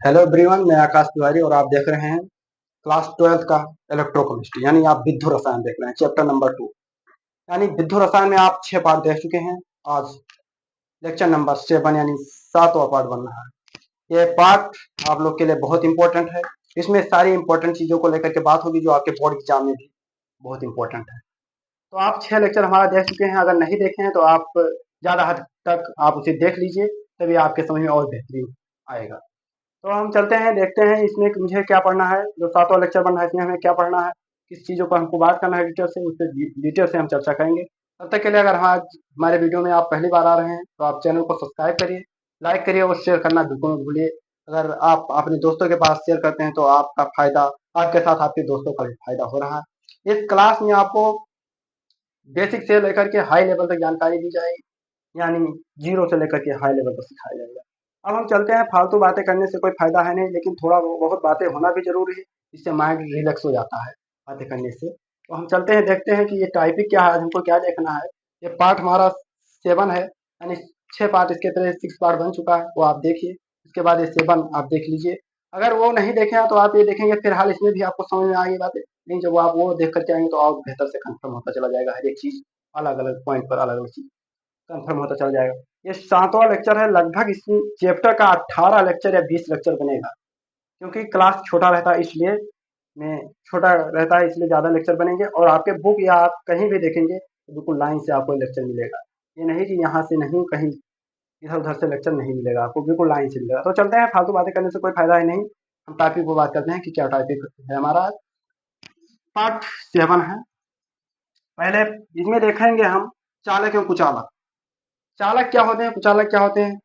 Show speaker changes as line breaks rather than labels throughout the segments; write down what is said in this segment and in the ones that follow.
Hello everyone, मैं आकाश तिवारी और आप देख रहे हैं क्लास 12th का इलेक्ट्रोकेमिस्ट्री यानी आप विद्युत रसायन देख रहे हैं चैप्टर नंबर 2। यानी विद्युत रसायन में आप 6 पार्ट देख चुके हैं। आज लेक्चर नंबर 7 यानी 7वां पार्ट बन रहा है। ये पार्ट आप लोग के लिए बहुत इंपॉर्टेंट है। इसमें सारी इंपॉर्टेंट चीजों को लेकर के बात होगी जो आपके बोर्ड एग्जाम में भी बहुत इंपॉर्टेंट है। तो आप 6 लेक्चर हमारा देख चुके हैं। अगर नहीं देखे हैं तो आप ज्यादा हद तक आप उसे देख लीजिए, तभी आपके समझ में और बेहतरीन आएगा। तो हम चलते हैं, देखते हैं इसमें मुझे क्या पढ़ना है। जो 7वां लेक्चर बन रहा है इसमें हमें क्या पढ़ना है, किस चीज़ों पर हमको बात करना है डिटेल से, उस पर डिटेल से हम चर्चा करेंगे। तब तक के लिए अगर आज हमारे वीडियो में आप पहली बार आ रहे हैं तो आप चैनल को सब्सक्राइब करिए, लाइक करिए और शेयर करना बिल्कुल मत भूलिए। अगर आप अपने दोस्तों के पास शेयर करते हैं तो आपका फायदा, आपके साथ आपके दोस्तों का भी फायदा हो रहा है। इस क्लास में आपको बेसिक से लेकर के हाई लेवल तक जानकारी दी जाएगी, यानी जीरो से लेकर के हाई लेवल तक सिखाया जाएगा। अब हम चलते हैं, फालतू बातें करने से कोई फायदा है नहीं, लेकिन थोड़ा बहुत बातें होना भी जरूरी है, इससे माइंड रिलैक्स हो जाता है बातें करने से। तो हम चलते हैं, देखते हैं कि ये टॉपिक क्या है, आज हमको क्या देखना है। ये पार्ट हमारा 7 है, यानी 6 पार्ट, इसके पहले 6 पार्ट बन चुका है, वो आप देखिए। इसके बाद ये 7 आप देख लीजिए। अगर वो नहीं देखे हैं तो आप ये देखेंगे, फिलहाल इसमें भी आपको समझ में आएगी बातें। नहीं, जब आप वो देख करके आएंगे तो और बेहतर से कंफर्म होता चला जाएगा, हर एक चीज अलग अलग पॉइंट पर अलग अलग चीज कंफर्म होता चला जाएगा। ये 7वां लेक्चर है। लगभग इस चैप्टर का 18 लेक्चर या 20 लेक्चर बनेगा, क्योंकि क्लास छोटा रहता है इसलिए में छोटा रहता है, इसलिए ज़्यादा लेक्चर बनेंगे। और आपके बुक या आप कहीं भी देखेंगे तो बिल्कुल लाइन से आपको लेक्चर मिलेगा। ये नहीं कि यहाँ से नहीं, कहीं इधर उधर से लेक्चर नहीं मिलेगा आपको, बिल्कुल लाइन से मिलेगा। तो चलते हैं, फालतू बातें करने से कोई फायदा है नहीं। हम टॉपिक पर बात करते हैं कि क्या टॉपिक है हमारा। पार्ट 7 है। पहले इसमें देखेंगे हम चालक एवं कुचालक। चालक क्या होते हैं, कुचालक क्या होते हैं,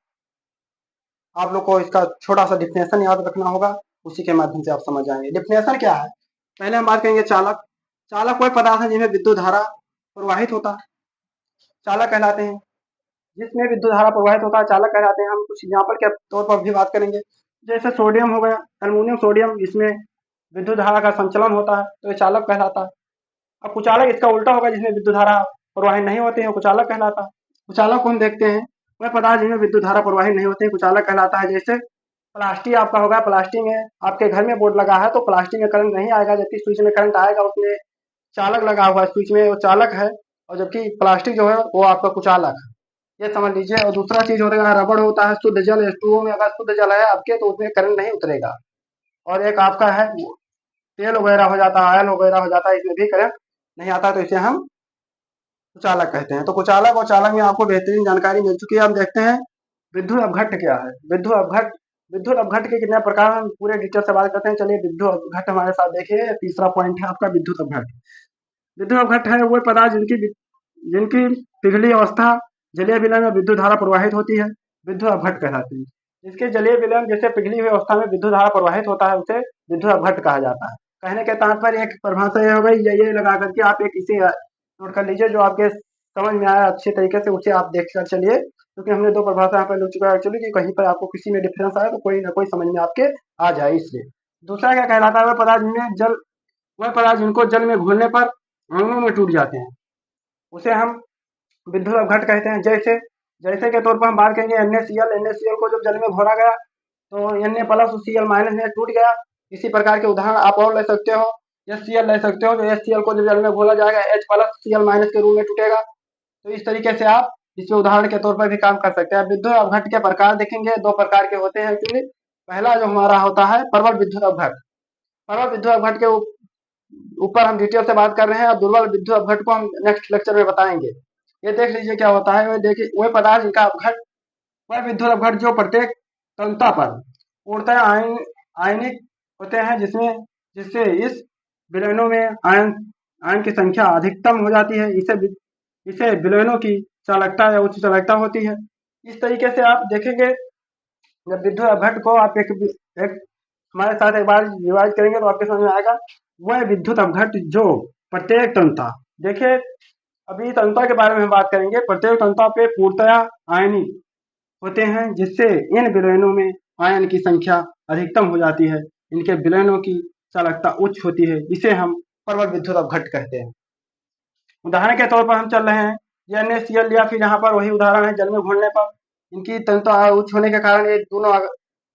आप लोग को इसका छोटा सा डिफिनेशन याद रखना होगा, उसी के माध्यम से आप समझ जाएंगे। डिफिनेशन क्या है, पहले हम बात करेंगे चालक। चालक कोई पदार्थ है जिसमें विद्युत धारा प्रवाहित होता है, चालक कहलाते हैं। जिसमें विद्युत धारा प्रवाहित होता है चालक कहलाते हैं। हम कुछ एग्जाम्पल के तौर पर भी बात करेंगे, जैसे सोडियम हो गया, एल्युमिनियम सोडियम, इसमें विद्युत धारा का संचलन होता है तो ये चालक कहलाता है। अब कुचालक इसका उल्टा होगा, जिसमें विद्युत धारा प्रवाहित नहीं होती है, कुचालक कहलाता है। कुचालक को हम देखते हैं, वह पदार्थ जिसमें विद्युत धारा प्रवाहित नहीं होती है, कुचालक कहलाता है। जैसे प्लास्टिक आपका होगा, प्लास्टिक में आपके घर में बोर्ड लगा है तो प्लास्टिक में करंट नहीं आएगा, जबकि स्विच में करंट आएगा, उसमें चालक लगा हुआ है, स्विच में वो चालक है, और जबकि प्लास्टिक जो है वो आपका कुचालक है, ये समझ लीजिए। और दूसरा चीज होता है रबड़ होता है, शुद्ध जल H2O में अगर शुद्ध जल है आपके तो उसमें करंट नहीं उतरेगा। और एक आपका है तेल वगैरह हो जाता है, ऑयल वगैरह हो जाता है, इसमें भी करंट नहीं आता, तो इसे हम कुचालक कहते हैं। तो कुचालक और चालक में आपको बेहतरीन जानकारी मिल चुकी है। हम देखते हैं विद्युत अपघट्ट क्या है। विद्युत अपघट्ट के कितने प्रकार हम पूरे डिटेल से बात करते हैं। चलिए, विद्युत अपघट्ट हमारे साथ देखिए, तीसरा पॉइंट है आपका विद्युत अपघट्ट। विद्युत अपघट्ट है वो पदार्थ जिनकी जिनकी पिघली अवस्था जलीय विलयन में विद्युत धारा प्रवाहित होती है, विद्युत अपघट्ट कहलाते हैं। जिसके जलीय विलयन जैसे पिघली हुई अवस्था में विद्युत धारा प्रवाहित होता है, उसे विद्युत अपघट्ट कहा जाता है। कहने के तात्पर्य एक परिभाषा ये हो गई, ये लगा करके आप एक इसे नोट कर लीजिए, जो आपके समझ में आया अच्छे तरीके से उसे आप देख कर चलिए, क्योंकि हमने 2 परिभाषा यहाँ पर लिख चुका है एक्चुअली, कि कहीं पर आपको किसी में डिफरेंस आए तो कोई ना कोई समझ में आपके आ जाए, इसलिए। दूसरा क्या कहलाता है, वह पदार्थ जिनको जल में घुलने पर अणुओं में टूट जाते हैं, उसे हम विद्युत अपघट्ट कहते हैं। जैसे जैसे के तौर पर हम बात करेंगे NaCl को जब जल में घोला गया तो Na प्लस Cl माइनस में टूट गया। इसी प्रकार के उदाहरण आप और ले सकते हो, HCl ले सकते हो, तो HCl को जब जल में घोला जाएगा H प्लस Cl माइनस के रूप में टूटेगा। तो इस तरीके से आप इसमें उदाहरण के तौर पर भी काम कर सकते हैं। विद्युत अपघट्ट के प्रकार देखेंगे, 2 प्रकार के होते हैं एक्चुअली। पहला जो हमारा होता है प्रबल विद्युत अपघट्ट। प्रबल विद्युत अपघट्ट के ऊपर हम डिटेल से बात कर रहे हैं, और दुर्बल विद्युत अपघट्ट को हम नेक्स्ट लेक्चर में बताएंगे। ये देख लीजिए क्या होता है। वह देखिए, वह पदार्थ जिनका अपघट्ट, वह विद्युत अपघट्ट जो प्रत्येक तंता पर पूर्णतः आयनिक होते हैं, जिससे इस विलयनों में आयन आयन की संख्या अधिकतम हो जाती है। इसे विलयनों की चालकता या उच्च चालकता होती है। इस तरीके से आप देखेंगे, जब विद्युत अपघट्ट को आप एक हमारे साथ एक बार रिवाइज करेंगे तो आपके समझ में आएगा। वह विद्युत अपघट्ट जो प्रत्येक तंता, देखिए अभी तंता के बारे में हम बात करेंगे, प्रत्येक तंता पे पूर्णतया आयनिक होते हैं, जिससे इन विलयनों में आयन की संख्या अधिकतम हो जाती है, इनके विलयनों की चालकता उच्च होती है, इसे हम प्रबल विद्युत अपघट्ट कहते हैं। उदाहरण के तौर पर हम चल रहे हैं, ये NaCl, या फिर यहाँ पर वही उदाहरण है जल में घुलने पर, इनकी तंत्रिका उच्च होने के कारण ये दोनों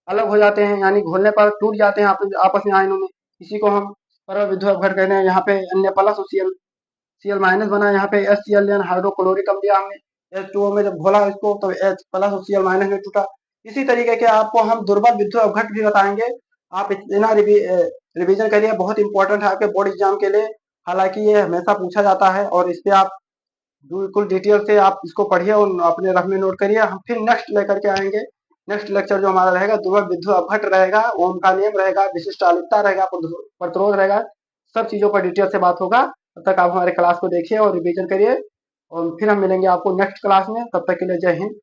अलग हो जाते हैं, यानी घोलने पर टूट जाते हैं आपस में आयनों में। इसी को हम परल विद्युत अपघट कहते हैं। यहाँ पे Na+ और Cl- बना, यहाँ पे HCl हाइड्रोक्लोरिक अम्ल दिया हमने। H2O में जब घोला इसको तो H+ और Cl- में टूटा। इसी तरीके के आपको हम दुर्बल विद्युत अपघट भी बताएंगे। आप इतना रिवीजन करिए, बहुत इंपॉर्टेंट है आपके बोर्ड एग्जाम के लिए। हालांकि ये हमेशा पूछा जाता है और इस पे आप बिल्कुल डिटेल से आप इसको पढ़िए और अपने रफ में नोट करिए। हम फिर नेक्स्ट लेकर के आएंगे। नेक्स्ट लेक्चर जो हमारा रहेगा दुर्बल विद्युत अपघट रहेगा, ओम का नियम रहेगा, विशिष्ट आलिकता रहेगा, प्रतिरोध रहेगा, सब चीजों पर डिटेल से बात होगा। तब तक आप हमारे क्लास को देखिए और रिवीजन करिए, और फिर हम मिलेंगे आपको नेक्स्ट क्लास में। तब तक के लिए जय हिंद।